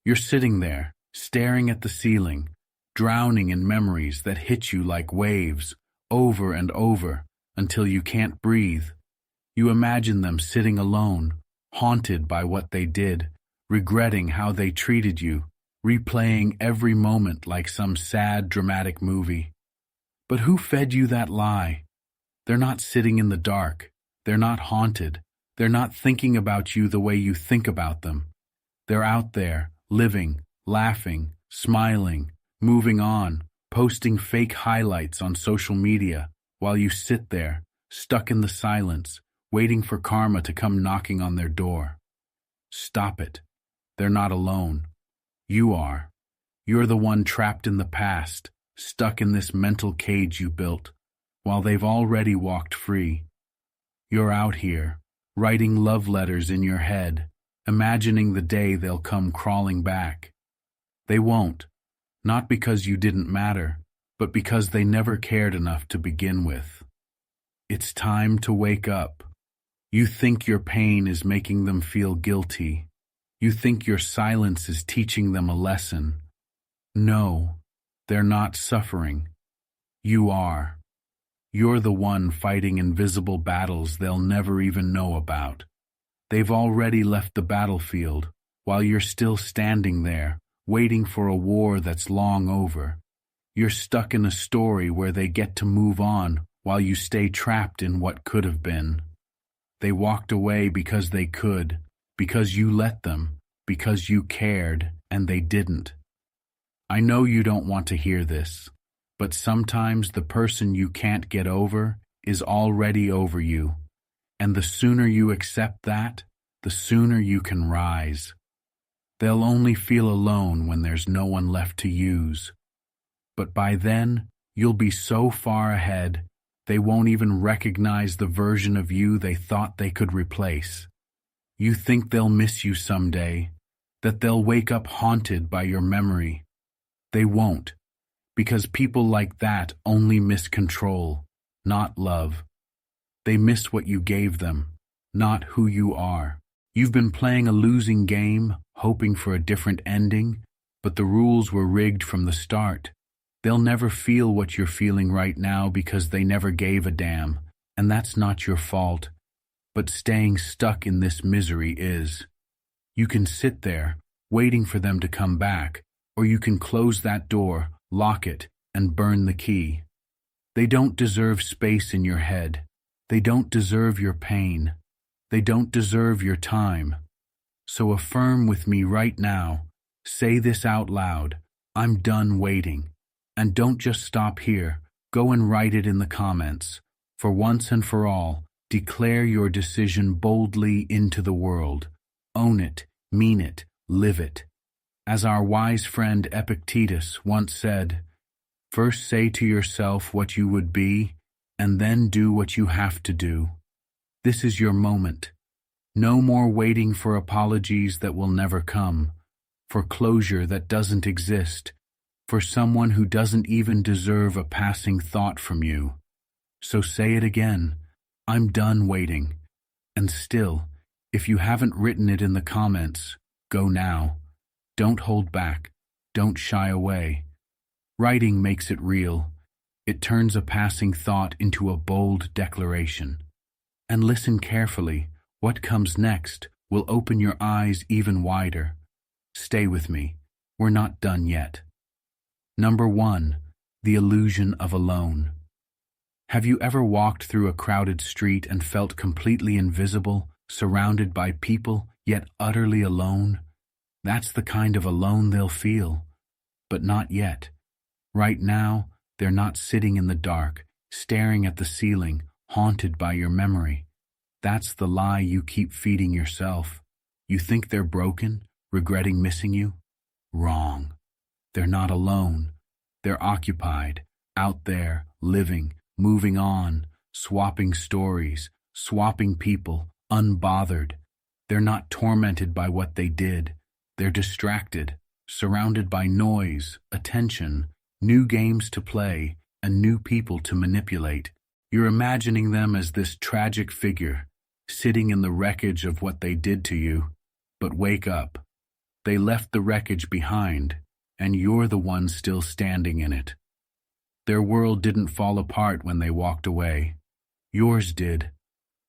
You're sitting there, staring at the ceiling, drowning in memories that hit you like waves, over and over, until you can't breathe. You imagine them sitting alone, haunted by what they did, regretting how they treated you, replaying every moment like some sad, dramatic movie. But who fed you that lie? They're not sitting in the dark. They're not haunted. They're not thinking about you the way you think about them. They're out there, living, laughing, smiling, moving on, posting fake highlights on social media, while you sit there, stuck in the silence, waiting for karma to come knocking on their door. Stop it. They're not alone. You are. You're the one trapped in the past, stuck in this mental cage you built, while they've already walked free. You're out here, writing love letters in your head, imagining the day they'll come crawling back. They won't, not because you didn't matter, but because they never cared enough to begin with. It's time to wake up. You think your pain is making them feel guilty. You think your silence is teaching them a lesson. No, they're not suffering. You are. You're the one fighting invisible battles they'll never even know about. They've already left the battlefield, while you're still standing there, waiting for a war that's long over. You're stuck in a story where they get to move on while you stay trapped in what could have been. They walked away because they could, because you let them, because you cared, and they didn't. I know you don't want to hear this, but sometimes the person you can't get over is already over you, and the sooner you accept that, the sooner you can rise. They'll only feel alone when there's no one left to use. But by then, you'll be so far ahead, they won't even recognize the version of you they thought they could replace. You think they'll miss you someday, that they'll wake up haunted by your memory. They won't, because people like that only miss control, not love. They miss what you gave them, not who you are. You've been playing a losing game, hoping for a different ending, but the rules were rigged from the start. They'll never feel what you're feeling right now because they never gave a damn, and that's not your fault. But staying stuck in this misery is. You can sit there, waiting for them to come back, or you can close that door, lock it, and burn the key. They don't deserve space in your head. They don't deserve your pain. They don't deserve your time. So affirm with me right now. Say this out loud. I'm done waiting. And don't just stop here. Go and write it in the comments. For once and for all, declare your decision boldly into the world. Own it, mean it, live it. As our wise friend Epictetus once said, first say to yourself what you would be, and then do what you have to do. This is your moment. No more waiting for apologies that will never come, for closure that doesn't exist, for someone who doesn't even deserve a passing thought from you. So say it again. I'm done waiting. And still, if you haven't written it in the comments, go now. Don't hold back. Don't shy away. Writing makes it real. It turns a passing thought into a bold declaration. And listen carefully. What comes next will open your eyes even wider. Stay with me. We're not done yet. Number 1. The illusion of alone. Have you ever walked through a crowded street and felt completely invisible, surrounded by people, yet utterly alone? That's the kind of alone they'll feel. But not yet. Right now, they're not sitting in the dark, staring at the ceiling, haunted by your memory. That's the lie you keep feeding yourself. You think they're broken, regretting missing you? Wrong. They're not alone. They're occupied, out there, living, moving on, swapping stories, swapping people, unbothered. They're not tormented by what they did. They're distracted, surrounded by noise, attention, new games to play, and new people to manipulate. You're imagining them as this tragic figure, sitting in the wreckage of what they did to you. But wake up. They left the wreckage behind, and you're the one still standing in it. Their world didn't fall apart when they walked away. Yours did.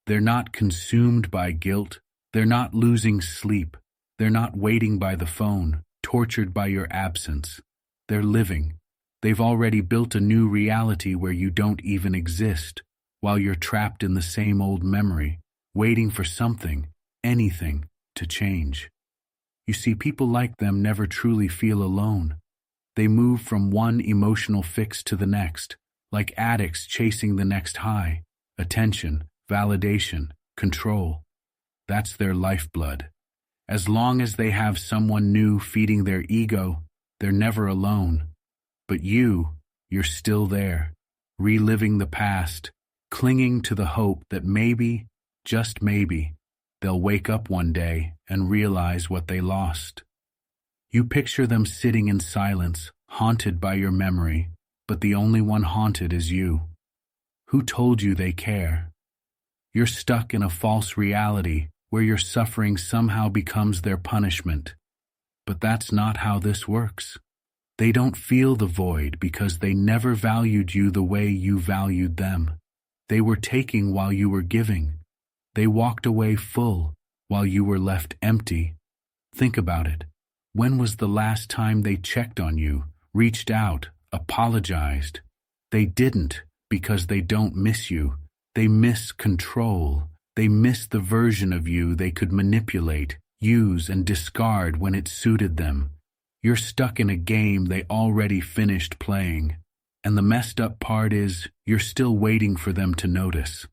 They're not consumed by guilt. They're not losing sleep. They're not waiting by the phone, tortured by your absence. They're living. They've already built a new reality where you don't even exist, while you're trapped in the same old memory, waiting for something, anything, to change. You see, people like them never truly feel alone. They move from one emotional fix to the next, like addicts chasing the next high, attention, validation, control. That's their lifeblood. As long as they have someone new feeding their ego, they're never alone. But you're still there, reliving the past, clinging to the hope that maybe, just maybe, they'll wake up one day and realize what they lost. You picture them sitting in silence, haunted by your memory, but the only one haunted is you. Who told you they care? You're stuck in a false reality where your suffering somehow becomes their punishment. But that's not how this works. They don't feel the void because they never valued you the way you valued them. They were taking while you were giving. They walked away full while you were left empty. Think about it. When was the last time they checked on you, reached out, apologized? They didn't because they don't miss you. They miss control. They miss the version of you they could manipulate, use, and discard when it suited them. You're stuck in a game they already finished playing. And the messed up part is, you're still waiting for them to notice.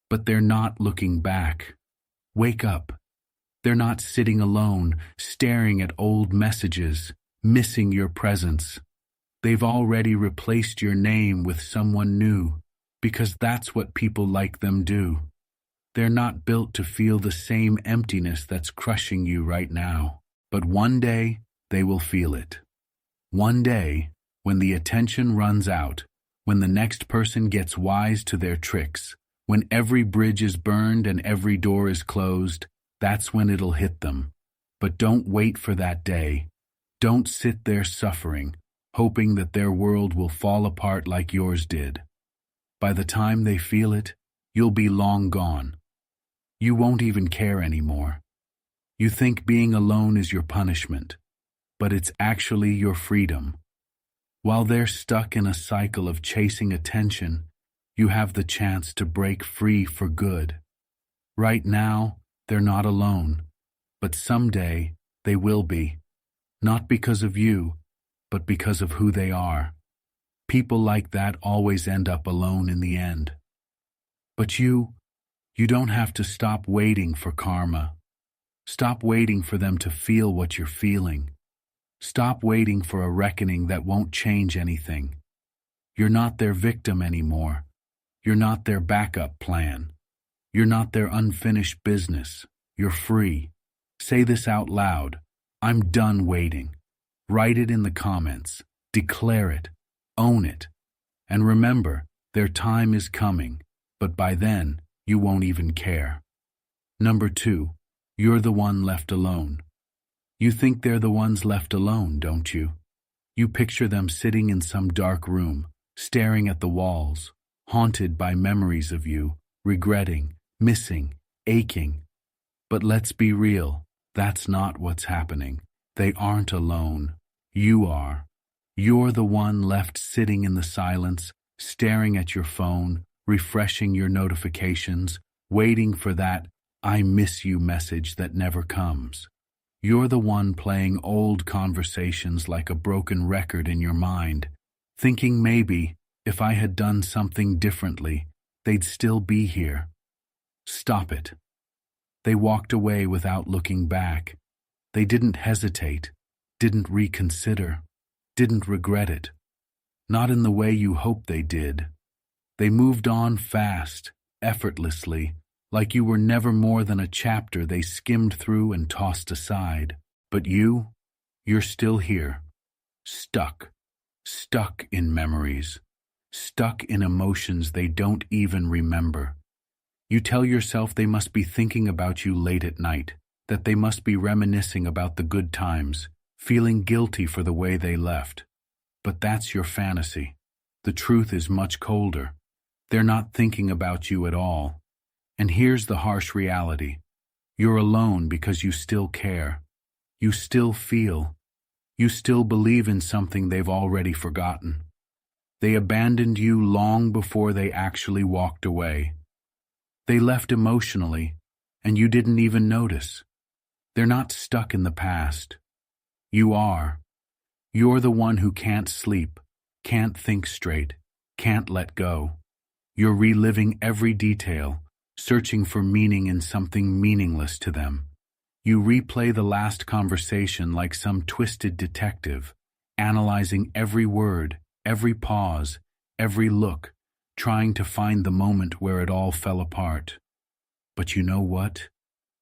But they're not looking back. Wake up. They're not sitting alone, staring at old messages, missing your presence. They've already replaced your name with someone new, because that's what people like them do. They're not built to feel the same emptiness that's crushing you right now. But one day, they will feel it. One day, when the attention runs out, when the next person gets wise to their tricks, when every bridge is burned and every door is closed, that's when it'll hit them. But don't wait for that day. Don't sit there suffering, hoping that their world will fall apart like yours did. By the time they feel it, you'll be long gone. You won't even care anymore. You think being alone is your punishment, but it's actually your freedom. While they're stuck in a cycle of chasing attention, you have the chance to break free for good. Right now, they're not alone, but someday they will be. Not because of you, but because of who they are. People like that always end up alone in the end. But you don't have to stop waiting for karma. Stop waiting for them to feel what you're feeling. Stop waiting for a reckoning that won't change anything. You're not their victim anymore. You're not their backup plan. You're not their unfinished business. You're free. Say this out loud. I'm done waiting. Write it in the comments. Declare it. Own it. And remember, their time is coming, but by then, you won't even care. Number 2, you're the one left alone. You think they're the ones left alone, don't you? You picture them sitting in some dark room, staring at the walls, haunted by memories of you, regretting, missing, aching. But let's be real, that's not what's happening. They aren't alone. You are. You're the one left sitting in the silence, staring at your phone, refreshing your notifications, waiting for that "I miss you" message that never comes. You're the one playing old conversations like a broken record in your mind, thinking maybe, if I had done something differently, they'd still be here. Stop it. They walked away without looking back. They didn't hesitate, didn't reconsider, didn't regret it. Not in the way you hoped they did. They moved on fast, effortlessly, like you were never more than a chapter they skimmed through and tossed aside. But you're still here. Stuck in memories. Stuck in emotions they don't even remember. You tell yourself they must be thinking about you late at night. that they must be reminiscing about the good times, feeling guilty for the way they left. But that's your fantasy. The truth is much colder. They're not thinking about you at all. And here's the harsh reality. You're alone because you still care. You still feel. You still believe in something they've already forgotten. They abandoned you long before they actually walked away. They left emotionally, and you didn't even notice. They're not stuck in the past. You are. You're the one who can't sleep, can't think straight, can't let go. You're reliving every detail, searching for meaning in something meaningless to them. You replay the last conversation like some twisted detective, analyzing every word, every pause, every look, trying to find the moment where it all fell apart. But you know what?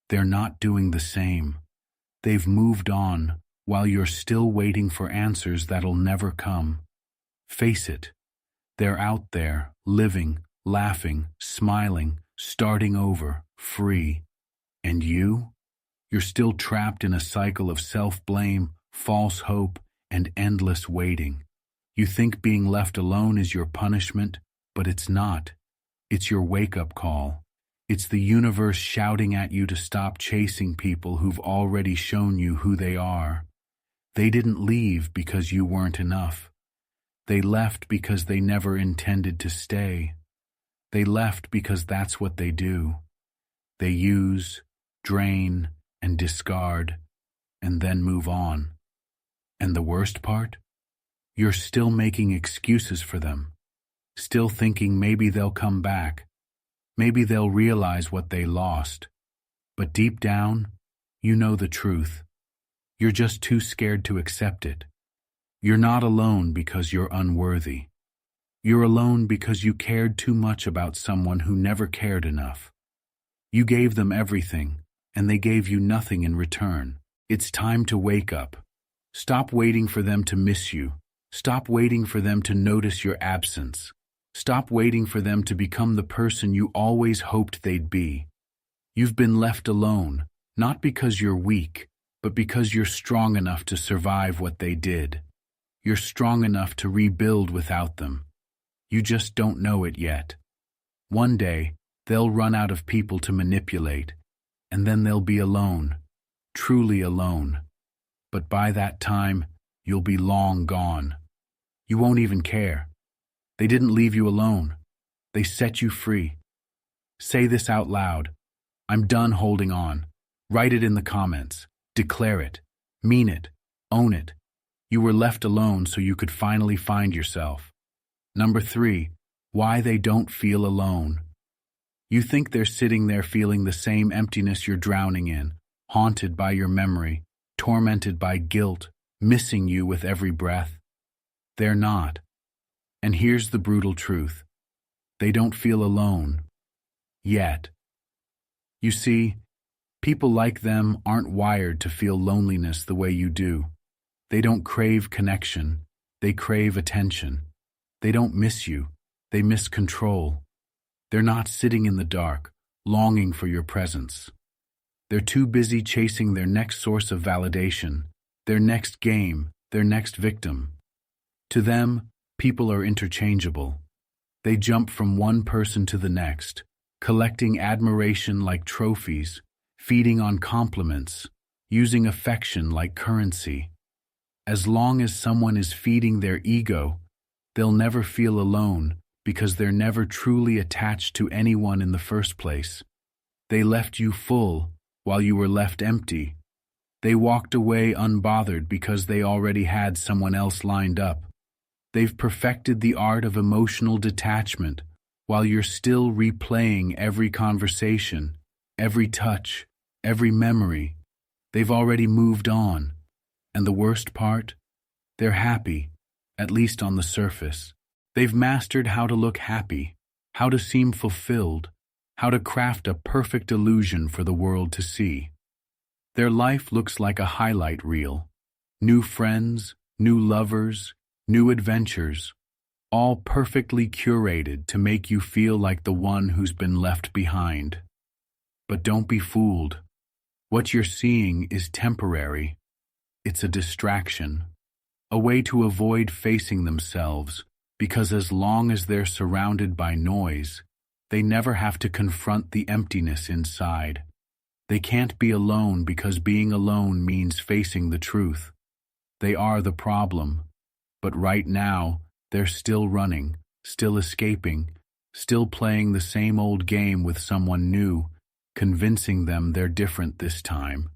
They're not doing the same. They've moved on, while you're still waiting for answers that'll never come. Face it. They're out there, living, laughing, smiling, starting over, free. And you? You're still trapped in a cycle of self-blame, false hope, and endless waiting. You think being left alone is your punishment, but it's not. It's your wake-up call. It's the universe shouting at you to stop chasing people who've already shown you who they are. They didn't leave because you weren't enough. They left because they never intended to stay. They left because that's what they do. They use, drain, and discard, and then move on. And the worst part? You're still making excuses for them. Still thinking maybe they'll come back. Maybe they'll realize what they lost. But deep down, you know the truth. You're just too scared to accept it. You're not alone because you're unworthy. You're alone because you cared too much about someone who never cared enough. You gave them everything, and they gave you nothing in return. It's time to wake up. Stop waiting for them to miss you. Stop waiting for them to notice your absence. Stop waiting for them to become the person you always hoped they'd be. You've been left alone, not because you're weak, but because you're strong enough to survive what they did. You're strong enough to rebuild without them. You just don't know it yet. One day, they'll run out of people to manipulate, and then they'll be alone, truly alone. But by that time, you'll be long gone. You won't even care. They didn't leave you alone. They set you free. Say this out loud. I'm done holding on. Write it in the comments. Declare it. Mean it. Own it. You were left alone so you could finally find yourself. Number 3, why they don't feel alone. You think they're sitting there feeling the same emptiness you're drowning in, haunted by your memory, tormented by guilt, missing you with every breath. They're not. And here's the brutal truth. They don't feel alone. Yet. You see, people like them aren't wired to feel loneliness the way you do. They don't crave connection. They crave attention. They don't miss you. They miss control. They're not sitting in the dark, longing for your presence. They're too busy chasing their next source of validation, their next game, their next victim. To them, people are interchangeable. They jump from one person to the next, collecting admiration like trophies, feeding on compliments, using affection like currency. As long as someone is feeding their ego, they'll never feel alone because they're never truly attached to anyone in the first place. They left you full while you were left empty. They walked away unbothered because they already had someone else lined up. They've perfected the art of emotional detachment while you're still replaying every conversation, every touch, every memory. They've already moved on. And the worst part? They're happy, at least on the surface. They've mastered how to look happy, how to seem fulfilled, how to craft a perfect illusion for the world to see. Their life looks like a highlight reel. New friends, new lovers, new adventures, all perfectly curated to make you feel like the one who's been left behind. But don't be fooled. What you're seeing is temporary. It's a distraction, a way to avoid facing themselves, because as long as they're surrounded by noise, they never have to confront the emptiness inside. They can't be alone because being alone means facing the truth. They are the problem, but right now, they're still running, still escaping, still playing the same old game with someone new, convincing them they're different this time,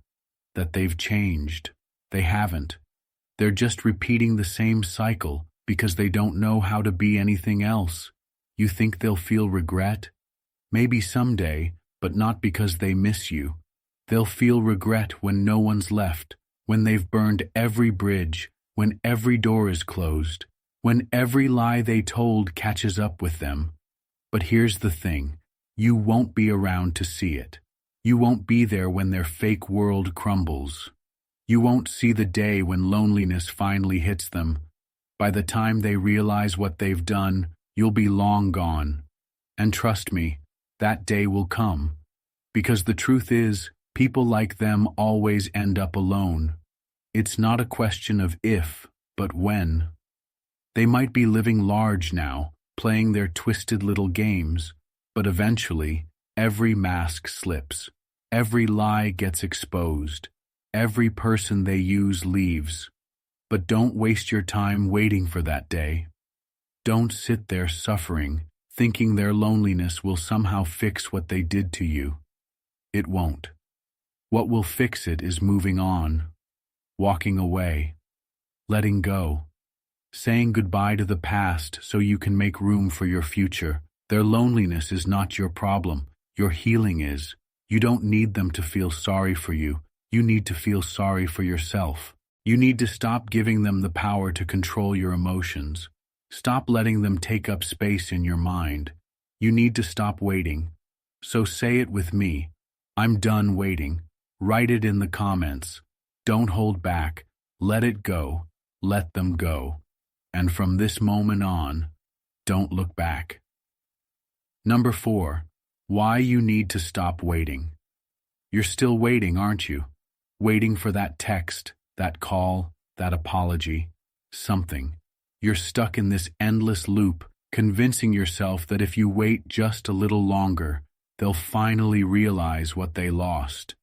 that they've changed. They haven't. They're just repeating the same cycle because they don't know how to be anything else. You think they'll feel regret? Maybe someday, but not because they miss you. They'll feel regret when no one's left, when they've burned every bridge, when every door is closed, when every lie they told catches up with them. But here's the thing, you won't be around to see it. You won't be there when their fake world crumbles. You won't see the day when loneliness finally hits them. By the time they realize what they've done, you'll be long gone. And trust me, that day will come. Because the truth is, people like them always end up alone. It's not a question of if, but when. They might be living large now, playing their twisted little games, but eventually, every mask slips. Every lie gets exposed. Every person they use leaves. But don't waste your time waiting for that day. Don't sit there suffering, thinking their loneliness will somehow fix what they did to you. It won't. What will fix it is moving on, walking away, letting go, saying goodbye to the past so you can make room for your future. Their loneliness is not your problem. Your healing is. You don't need them to feel sorry for you. You need to feel sorry for yourself. You need to stop giving them the power to control your emotions. Stop letting them take up space in your mind. You need to stop waiting. So say it with me. I'm done waiting. Write it in the comments. Don't hold back. Let it go. Let them go. And from this moment on, don't look back. Number 4. Why you need to stop waiting. You're still waiting, aren't you? Waiting for that text, that call, that apology, something. You're stuck in this endless loop, convincing yourself that if you wait just a little longer, they'll finally realize what they lost.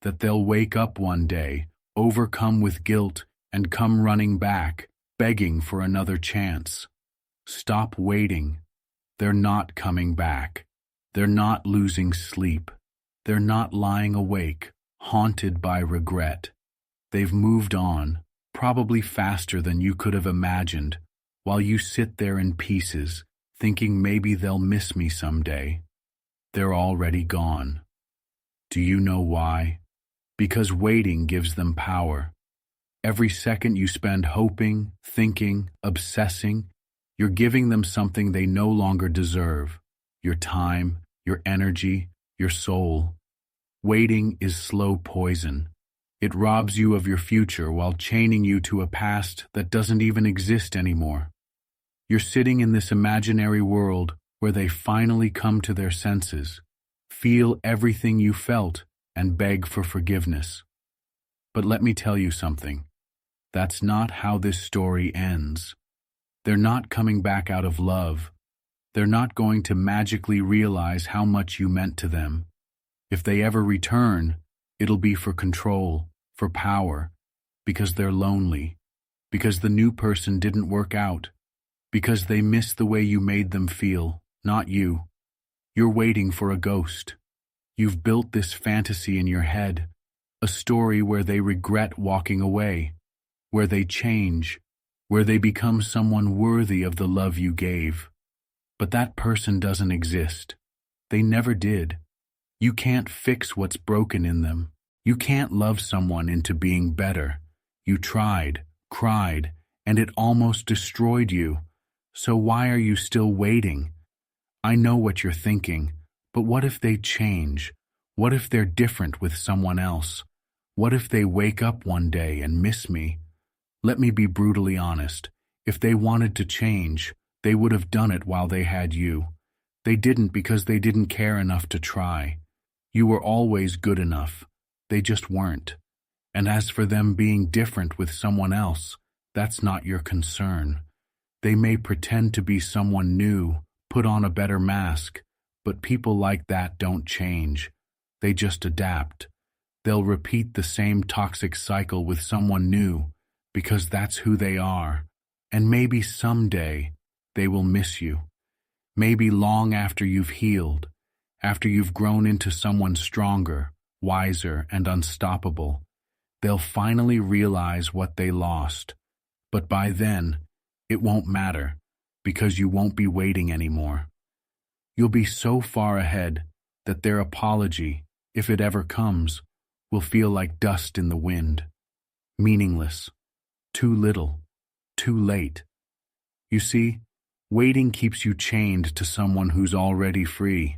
That they'll wake up one day, overcome with guilt, and come running back, begging for another chance. Stop waiting. They're not coming back. They're not losing sleep. They're not lying awake, haunted by regret. They've moved on, probably faster than you could have imagined, while you sit there in pieces, thinking maybe they'll miss me someday. They're already gone. Do you know why? Because waiting gives them power. Every second you spend hoping, thinking, obsessing, you're giving them something they no longer deserve. Your time, your energy, your soul. Waiting is slow poison. It robs you of your future while chaining you to a past that doesn't even exist anymore. You're sitting in this imaginary world where they finally come to their senses, feel everything you felt, and beg for forgiveness. But let me tell you something. That's not how this story ends. They're not coming back out of love. They're not going to magically realize how much you meant to them. If they ever return, it'll be for control, for power, because they're lonely, because the new person didn't work out, because they miss the way you made them feel, not you. You're waiting for a ghost. You've built this fantasy in your head, a story where they regret walking away, where they change, where they become someone worthy of the love you gave. But that person doesn't exist. They never did. You can't fix what's broken in them. You can't love someone into being better. You tried, cried, and it almost destroyed you. So why are you still waiting? I know what you're thinking, but what if they change? What if they're different with someone else? What if they wake up one day and miss me? Let me be brutally honest. If they wanted to change, they would have done it while they had you. They didn't because they didn't care enough to try. You were always good enough. They just weren't. And as for them being different with someone else, that's not your concern. They may pretend to be someone new, put on a better mask, but people like that don't change. They just adapt. They'll repeat the same toxic cycle with someone new, because that's who they are. And maybe someday they will miss you. Maybe long after you've healed, after you've grown into someone stronger, wiser, and unstoppable, they'll finally realize what they lost. But by then, it won't matter, because you won't be waiting anymore. You'll be so far ahead that their apology, if it ever comes, will feel like dust in the wind. Meaningless. Too little. Too late. You see, waiting keeps you chained to someone who's already free.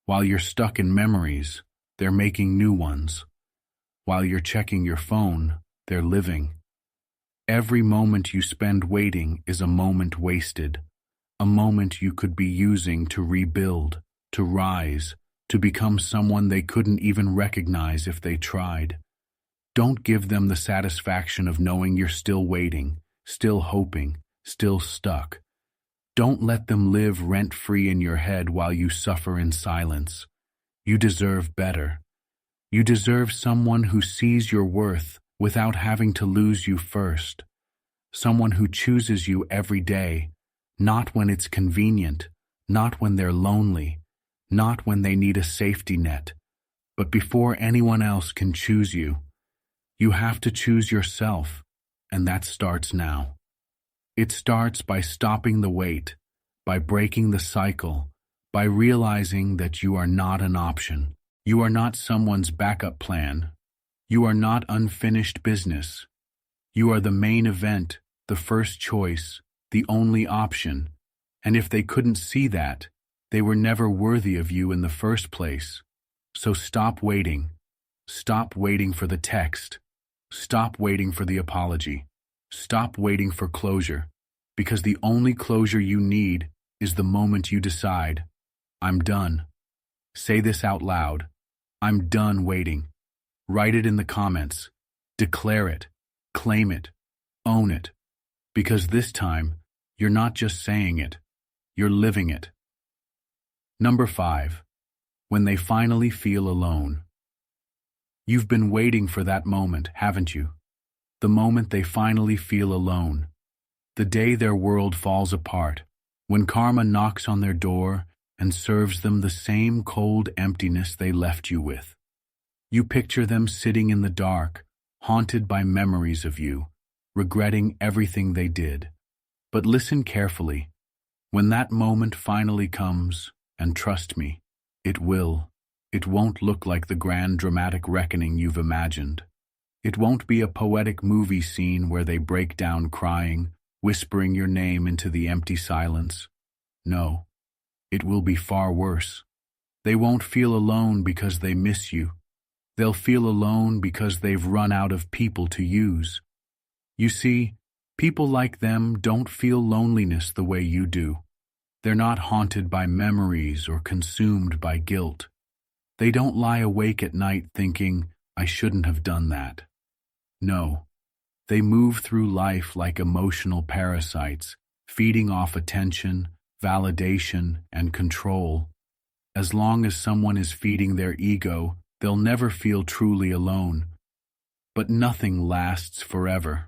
While you're stuck in memories, they're making new ones. While you're checking your phone, they're living. Every moment you spend waiting is a moment wasted, a moment you could be using to rebuild, to rise, to become someone they couldn't even recognize if they tried. Don't give them the satisfaction of knowing you're still waiting, still hoping, still stuck. Don't let them live rent-free in your head while you suffer in silence. You deserve better. You deserve someone who sees your worth without having to lose you first. Someone who chooses you every day, not when it's convenient, not when they're lonely, not when they need a safety net, but before anyone else can choose you. You have to choose yourself, and that starts now. It starts by stopping the wait, by breaking the cycle, by realizing that you are not an option. You are not someone's backup plan. You are not unfinished business. You are the main event, the first choice, the only option. And if they couldn't see that, they were never worthy of you in the first place. So stop waiting. Stop waiting for the text. Stop waiting for the apology. Stop waiting for closure, because the only closure you need is the moment you decide, I'm done. Say this out loud. I'm done waiting. Write it in the comments. Declare it. Claim it. Own it. Because this time, you're not just saying it. You're living it. Number 5. When they finally feel alone. You've been waiting for that moment, haven't you? The moment they finally feel alone. The day their world falls apart. When karma knocks on their door and serves them the same cold emptiness they left you with. You picture them sitting in the dark, haunted by memories of you, regretting everything they did. But listen carefully. When that moment finally comes, and trust me, it will, it won't look like the grand dramatic reckoning you've imagined. It won't be a poetic movie scene where they break down crying, whispering your name into the empty silence. No, it will be far worse. They won't feel alone because they miss you. They'll feel alone because they've run out of people to use. You see, people like them don't feel loneliness the way you do. They're not haunted by memories or consumed by guilt. They don't lie awake at night thinking, I shouldn't have done that. No, they move through life like emotional parasites, feeding off attention, validation, and control. As long as someone is feeding their ego, they'll never feel truly alone. But nothing lasts forever.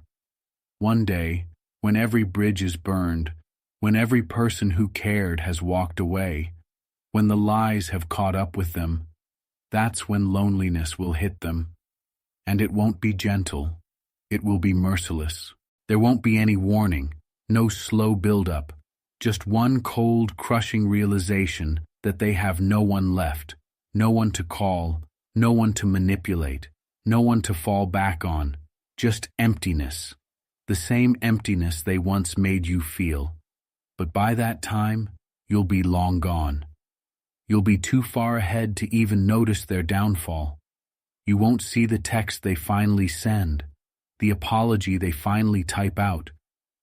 One day, when every bridge is burned, when every person who cared has walked away, when the lies have caught up with them, that's when loneliness will hit them. And it won't be gentle. It will be merciless. There won't be any warning, no slow build-up, just one cold, crushing realization that they have no one left, no one to call, no one to manipulate, no one to fall back on, just emptiness, the same emptiness they once made you feel. But by that time, you'll be long gone. You'll be too far ahead to even notice their downfall. You won't see the text they finally send, the apology they finally type out,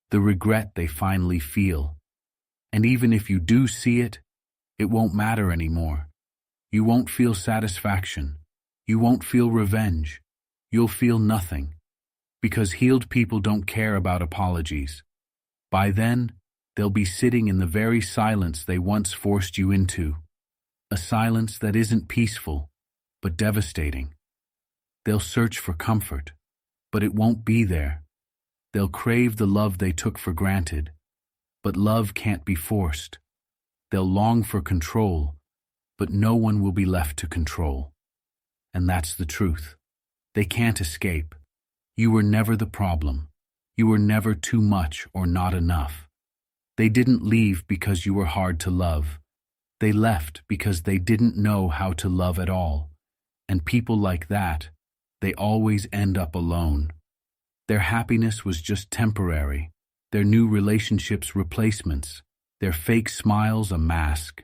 the regret they finally feel. And even if you do see it, it won't matter anymore. You won't feel satisfaction. You won't feel revenge. You'll feel nothing. Because healed people don't care about apologies. By then, they'll be sitting in the very silence they once forced you into. A silence that isn't peaceful, but devastating. They'll search for comfort, but it won't be there. They'll crave the love they took for granted, but love can't be forced. They'll long for control, but no one will be left to control. And that's the truth. They can't escape. You were never the problem. You were never too much or not enough. They didn't leave because you were hard to love. They left because they didn't know how to love at all. And people like that, they always end up alone. Their happiness was just temporary, their new relationships replacements, their fake smiles a mask.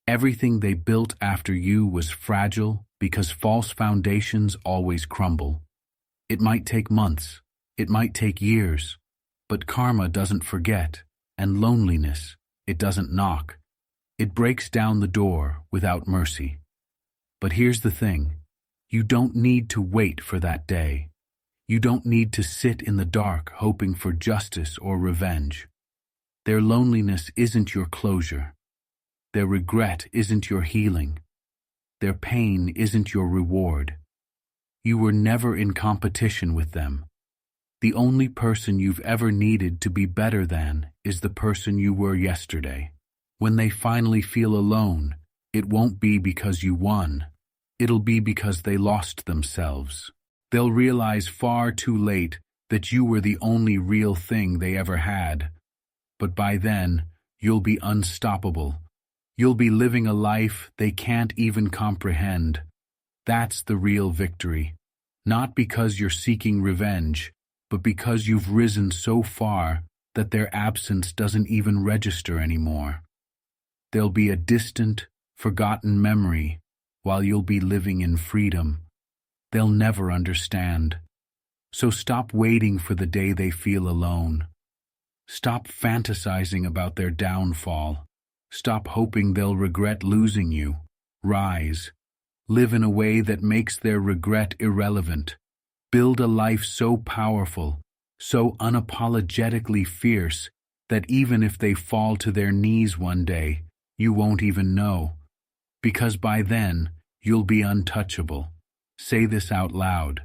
Everything they built after you was fragile because false foundations always crumble. It might take months, it might take years, but karma doesn't forget, and loneliness, it doesn't knock. It breaks down the door without mercy. But here's the thing, you don't need to wait for that day. You don't need to sit in the dark hoping for justice or revenge. Their loneliness isn't your closure. Their regret isn't your healing. Their pain isn't your reward. You were never in competition with them. The only person you've ever needed to be better than is the person you were yesterday. When they finally feel alone, it won't be because you won. It'll be because they lost themselves. They'll realize far too late that you were the only real thing they ever had. But by then, you'll be unstoppable. You'll be living a life they can't even comprehend. That's the real victory. Not because you're seeking revenge, but because you've risen so far that their absence doesn't even register anymore. They'll be a distant, forgotten memory, while you'll be living in freedom. They'll never understand. So stop waiting for the day they feel alone. Stop fantasizing about their downfall. Stop hoping they'll regret losing you. Rise. Live in a way that makes their regret irrelevant. Build a life so powerful, so unapologetically fierce, that even if they fall to their knees one day, you won't even know. Because by then, you'll be untouchable. Say this out loud.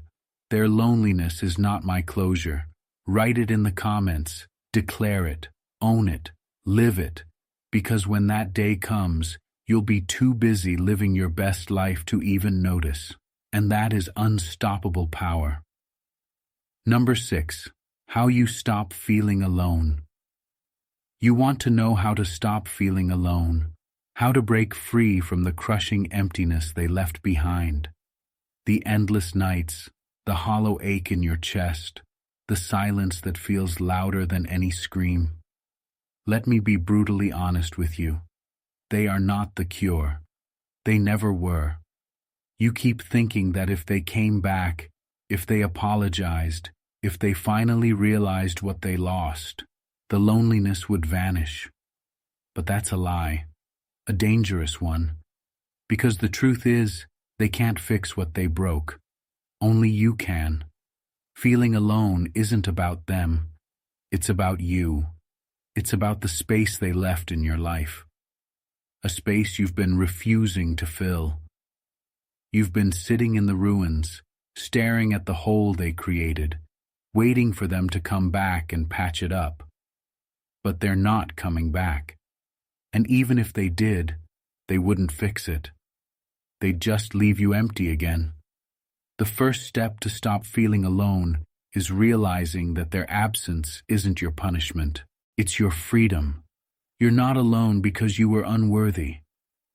Their loneliness is not my closure. Write it in the comments. Declare it. Own it. Live it. Because when that day comes, you'll be too busy living your best life to even notice. And that is unstoppable power. Number 6. How you stop feeling alone. You want to know how to stop feeling alone. How to break free from the crushing emptiness they left behind. The endless nights, the hollow ache in your chest, the silence that feels louder than any scream. Let me be brutally honest with you. They are not the cure. They never were. You keep thinking that if they came back, if they apologized, if they finally realized what they lost, the loneliness would vanish. But that's a lie, a dangerous one. Because the truth is, they can't fix what they broke. Only you can. Feeling alone isn't about them. It's about you. It's about the space they left in your life. A space you've been refusing to fill. You've been sitting in the ruins, staring at the hole they created, waiting for them to come back and patch it up. But they're not coming back. And even if they did, they wouldn't fix it. They'd just leave you empty again. The first step to stop feeling alone is realizing that their absence isn't your punishment. It's your freedom. You're not alone because you were unworthy.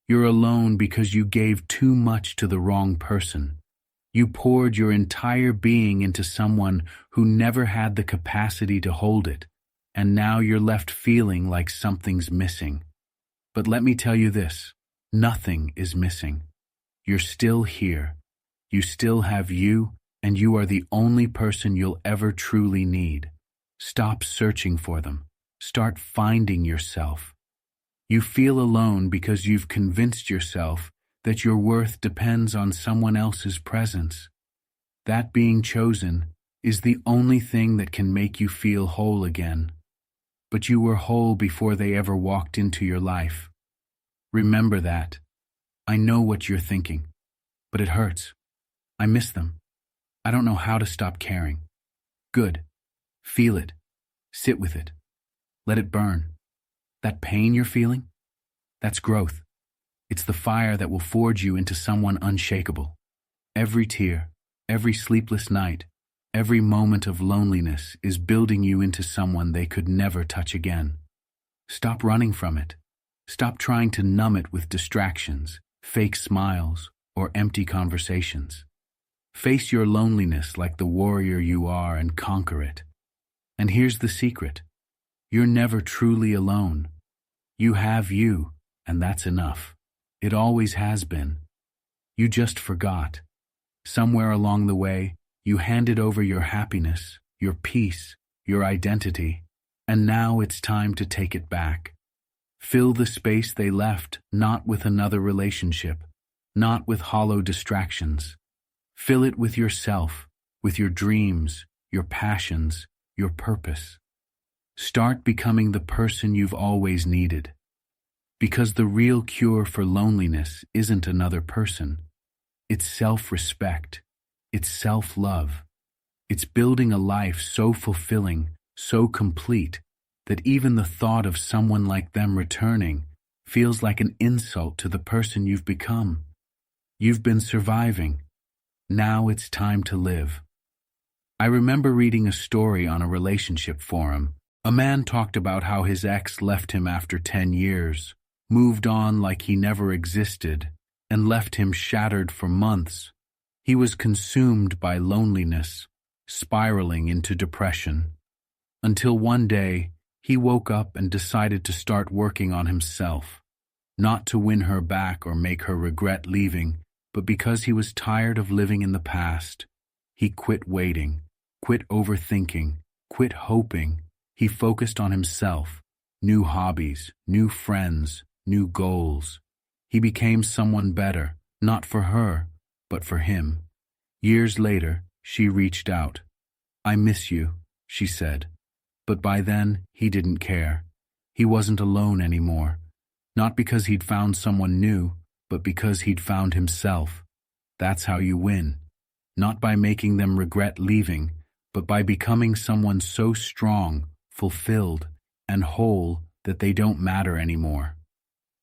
You're alone because you gave too much to the wrong person. You poured your entire being into someone who never had the capacity to hold it, and now you're left feeling like something's missing. But let me tell you this, nothing is missing. You're still here. You still have you, and you are the only person you'll ever truly need. Stop searching for them. Start finding yourself. You feel alone because you've convinced yourself that your worth depends on someone else's presence. That being chosen is the only thing that can make you feel whole again. But you were whole before they ever walked into your life. Remember that. I know what you're thinking, but it hurts. I miss them. I don't know how to stop caring. Good. Feel it. Sit with it. Let it burn. That pain you're feeling? That's growth. It's the fire that will forge you into someone unshakable. Every tear, every sleepless night, every moment of loneliness is building you into someone they could never touch again. Stop running from it. Stop trying to numb it with distractions, fake smiles, or empty conversations. Face your loneliness like the warrior you are and conquer it. And here's the secret. You're never truly alone. You have you, and that's enough. It always has been. You just forgot. Somewhere along the way, you handed over your happiness, your peace, your identity, and now it's time to take it back. Fill the space they left, not with another relationship, not with hollow distractions. Fill it with yourself, with your dreams, your passions, your purpose. Start becoming the person you've always needed. Because the real cure for loneliness isn't another person. It's self-respect. It's self-love. It's building a life so fulfilling, so complete, that even the thought of someone like them returning feels like an insult to the person you've become. You've been surviving. Now it's time to live. I remember reading a story on a relationship forum. A man talked about how his ex left him after 10 years, moved on like he never existed, and left him shattered for months. He was consumed by loneliness, spiraling into depression. Until one day, he woke up and decided to start working on himself, not to win her back or make her regret leaving, but because he was tired of living in the past. He quit waiting, quit overthinking, quit hoping. He focused on himself, new hobbies, new friends, new goals. He became someone better, not for her, but for him. Years later, she reached out. "I miss you," she said. But by then, he didn't care. He wasn't alone anymore. Not because he'd found someone new, but because he'd found himself. That's how you win. Not by making them regret leaving, but by becoming someone so strong, fulfilled, and whole that they don't matter anymore.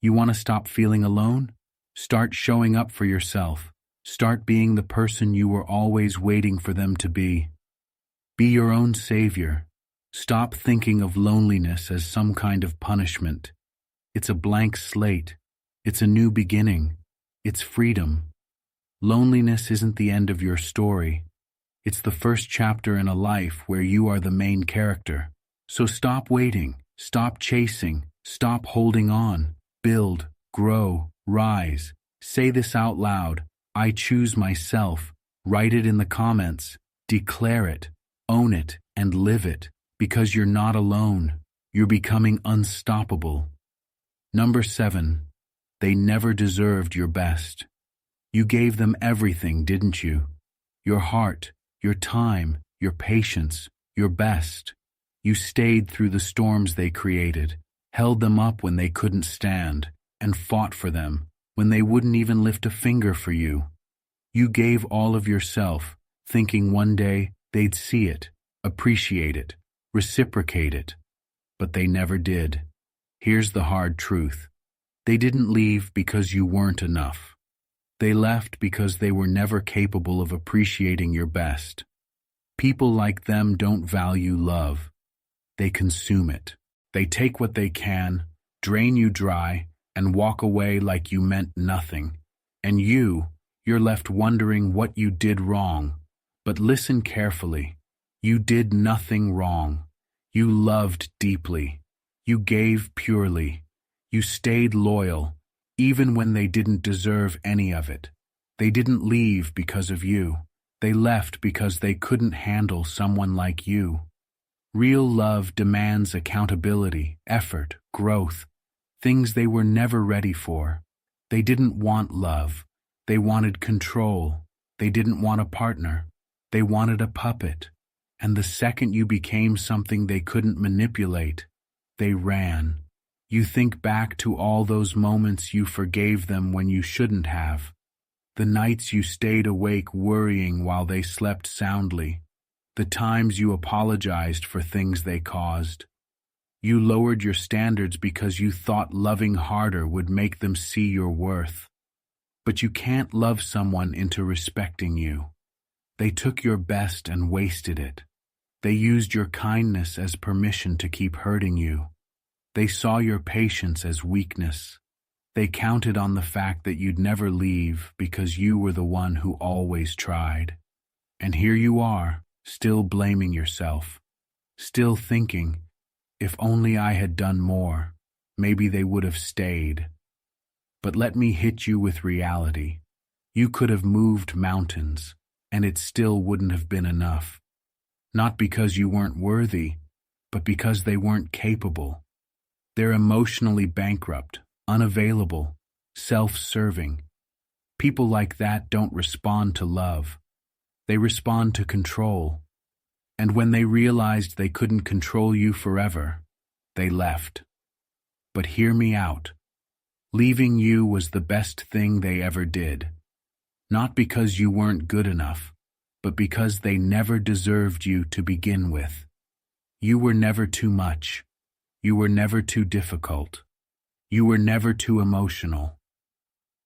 You want to stop feeling alone? Start showing up for yourself. Start being the person you were always waiting for them to be. Be your own savior. Stop thinking of loneliness as some kind of punishment. It's a blank slate. It's a new beginning. It's freedom. Loneliness isn't the end of your story. It's the first chapter in a life where you are the main character. So stop waiting, stop chasing, stop holding on. Build, grow, rise. Say this out loud. I choose myself. Write it in the comments. Declare it, own it, and live it. Because you're not alone. You're becoming unstoppable. Number 7. They never deserved your best. You gave them everything, didn't you? Your heart, your time, your patience, your best. You stayed through the storms they created, held them up when they couldn't stand, and fought for them when they wouldn't even lift a finger for you. You gave all of yourself, thinking one day they'd see it, appreciate it, reciprocate it. But they never did. Here's the hard truth. They didn't leave because you weren't enough. They left because they were never capable of appreciating your best. People like them don't value love. They consume it. They take what they can, drain you dry, and walk away like you meant nothing. And you're left wondering what you did wrong. But listen carefully. You did nothing wrong. You loved deeply. You gave purely. You stayed loyal, even when they didn't deserve any of it. They didn't leave because of you. They left because they couldn't handle someone like you. Real love demands accountability, effort, growth, things they were never ready for. They didn't want love. They wanted control. They didn't want a partner. They wanted a puppet. And the second you became something they couldn't manipulate, they ran. You think back to all those moments you forgave them when you shouldn't have. The nights you stayed awake worrying while they slept soundly. The times you apologized for things they caused. You lowered your standards because you thought loving harder would make them see your worth. But you can't love someone into respecting you. They took your best and wasted it. They used your kindness as permission to keep hurting you. They saw your patience as weakness. They counted on the fact that you'd never leave because you were the one who always tried. And here you are, still blaming yourself. Still thinking, if only I had done more, maybe they would have stayed. But let me hit you with reality. You could have moved mountains, and it still wouldn't have been enough. Not because you weren't worthy, but because they weren't capable. They're emotionally bankrupt, unavailable, self-serving. People like that don't respond to love. They respond to control. And when they realized they couldn't control you forever, they left. But hear me out. Leaving you was the best thing they ever did. Not because you weren't good enough, but because they never deserved you to begin with. You were never too much. You were never too difficult. You were never too emotional.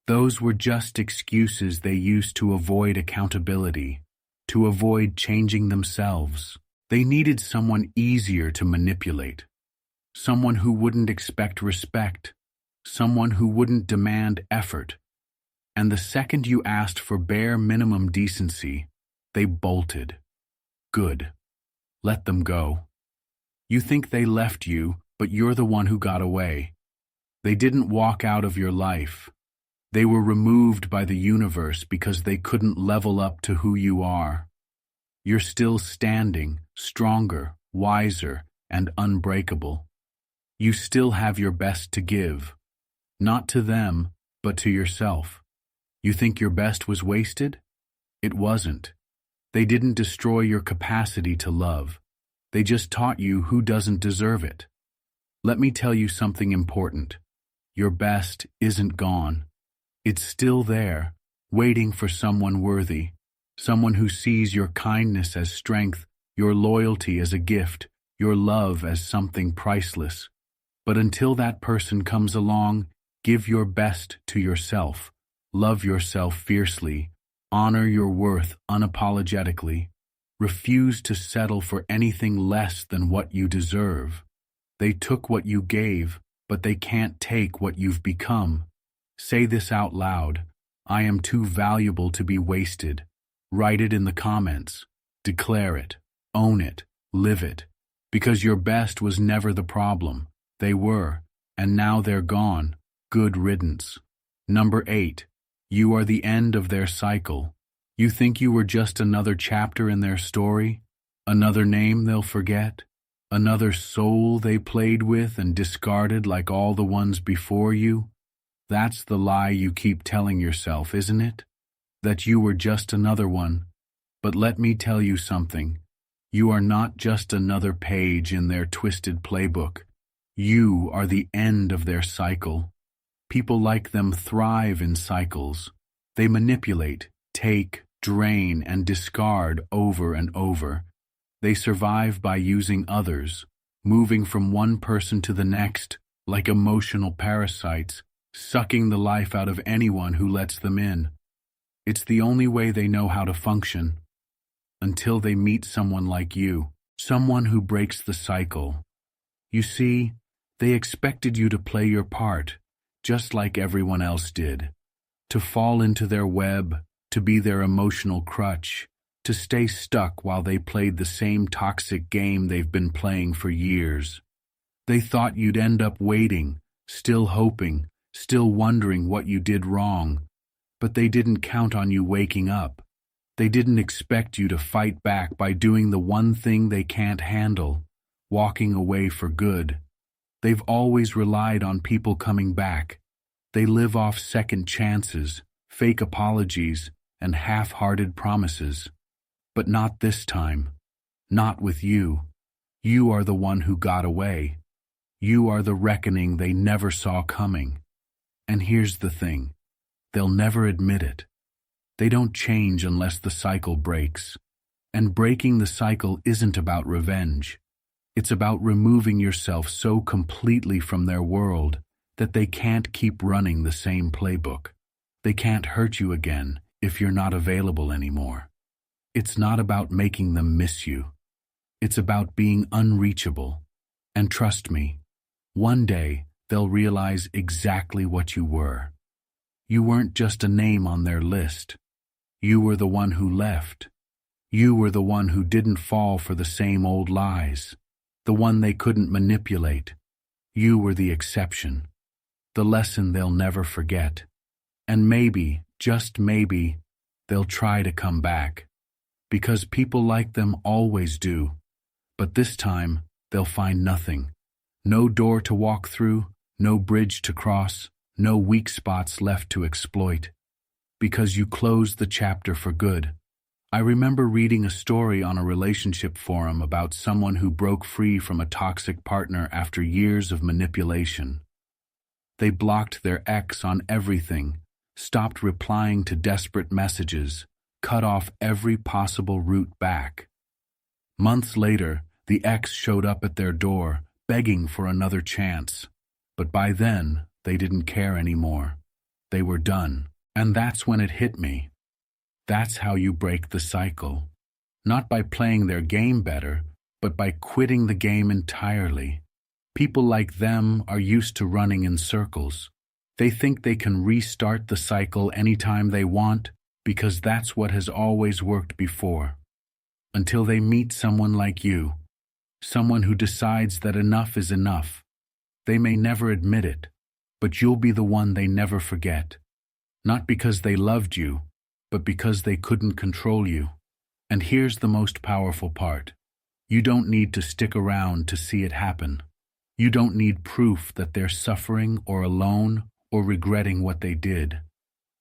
Those were just excuses they used to avoid accountability, to avoid changing themselves. They needed someone easier to manipulate, someone who wouldn't expect respect, someone who wouldn't demand effort. And the second you asked for bare minimum decency, they bolted. Good. Let them go. You think they left you, but you're the one who got away. They didn't walk out of your life. They were removed by the universe because they couldn't level up to who you are. You're still standing, stronger, wiser, and unbreakable. You still have your best to give. Not to them, but to yourself. You think your best was wasted? It wasn't. They didn't destroy your capacity to love. They just taught you who doesn't deserve it. Let me tell you something important. Your best isn't gone. It's still there, waiting for someone worthy, someone who sees your kindness as strength, your loyalty as a gift, your love as something priceless. But until that person comes along, give your best to yourself. Love yourself fiercely. Honor your worth unapologetically. Refuse to settle for anything less than what you deserve. They took what you gave, but they can't take what you've become. Say this out loud. I am too valuable to be wasted. Write it in the comments. Declare it. Own it. Live it. Because your best was never the problem. They were, and now they're gone. Good riddance. Number 8. You are the end of their cycle. You think you were just another chapter in their story? Another name they'll forget? Another soul they played with and discarded like all the ones before you? That's the lie you keep telling yourself, isn't it? That you were just another one. But let me tell you something. You are not just another page in their twisted playbook. You are the end of their cycle. People like them thrive in cycles. They manipulate, take, drain, and discard over and over. They survive by using others, moving from one person to the next, like emotional parasites, sucking the life out of anyone who lets them in. It's the only way they know how to function. Until they meet someone like you, someone who breaks the cycle. You see, they expected you to play your part, just like everyone else did. To fall into their web, to be their emotional crutch, to stay stuck while they played the same toxic game they've been playing for years. They thought you'd end up waiting, still hoping, still wondering what you did wrong. But they didn't count on you waking up. They didn't expect you to fight back by doing the one thing they can't handle, walking away for good. They've always relied on people coming back. They live off second chances, fake apologies, and half-hearted promises. But not this time. Not with you. You are the one who got away. You are the reckoning they never saw coming. And here's the thing. They'll never admit it. They don't change unless the cycle breaks. And breaking the cycle isn't about revenge. It's about removing yourself so completely from their world that they can't keep running the same playbook. They can't hurt you again if you're not available anymore. It's not about making them miss you. It's about being unreachable. And trust me, one day they'll realize exactly what you were. You weren't just a name on their list. You were the one who left. You were the one who didn't fall for the same old lies. The one they couldn't manipulate. You were the exception. The lesson they'll never forget. And maybe, just maybe, they'll try to come back. Because people like them always do. But this time, they'll find nothing. No door to walk through, no bridge to cross, no weak spots left to exploit. Because you closed the chapter for good. I remember reading a story on a relationship forum about someone who broke free from a toxic partner after years of manipulation. They blocked their ex on everything, stopped replying to desperate messages, cut off every possible route back. Months later, the ex showed up at their door, begging for another chance. But by then, they didn't care anymore. They were done. And that's when it hit me. That's how you break the cycle. Not by playing their game better, but by quitting the game entirely. People like them are used to running in circles. They think they can restart the cycle anytime they want because that's what has always worked before. Until they meet someone like you, someone who decides that enough is enough. They may never admit it, but you'll be the one they never forget. Not because they loved you, but because they couldn't control you. And here's the most powerful part. You don't need to stick around to see it happen. You don't need proof that they're suffering or alone or regretting what they did.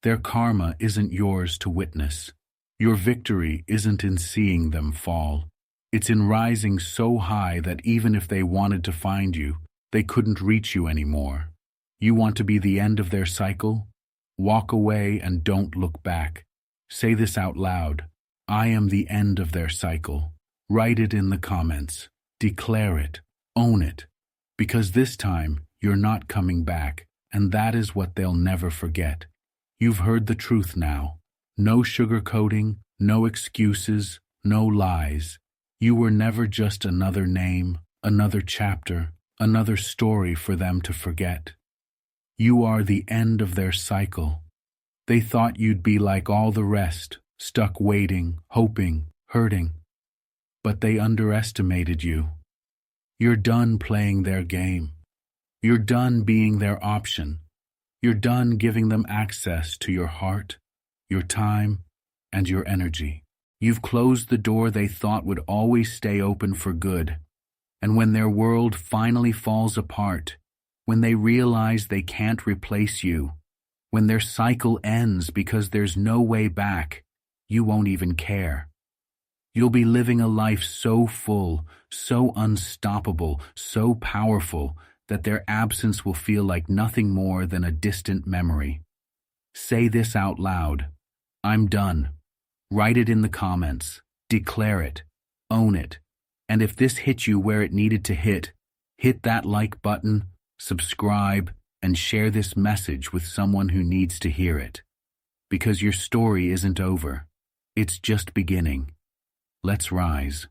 Their karma isn't yours to witness. Your victory isn't in seeing them fall. It's in rising so high that even if they wanted to find you, they couldn't reach you anymore. You want to be the end of their cycle? Walk away and don't look back. Say this out loud. I am the end of their cycle. Write it in the comments. Declare it. Own it. Because this time, you're not coming back, and that is what they'll never forget. You've heard the truth now. No sugarcoating, no excuses, no lies. You were never just another name, another chapter, another story for them to forget. You are the end of their cycle. They thought you'd be like all the rest, stuck waiting, hoping, hurting. But they underestimated you. You're done playing their game. You're done being their option. You're done giving them access to your heart, your time, and your energy. You've closed the door they thought would always stay open for good. And when their world finally falls apart, when they realize they can't replace you, when their cycle ends because there's no way back, you won't even care. You'll be living a life so full, so unstoppable, so powerful, that their absence will feel like nothing more than a distant memory. Say this out loud. I'm done. Write it in the comments. Declare it. Own it. And if this hit you where it needed to hit that like button, subscribe, and share this message with someone who needs to hear it. Because your story isn't over. It's just beginning. Let's rise.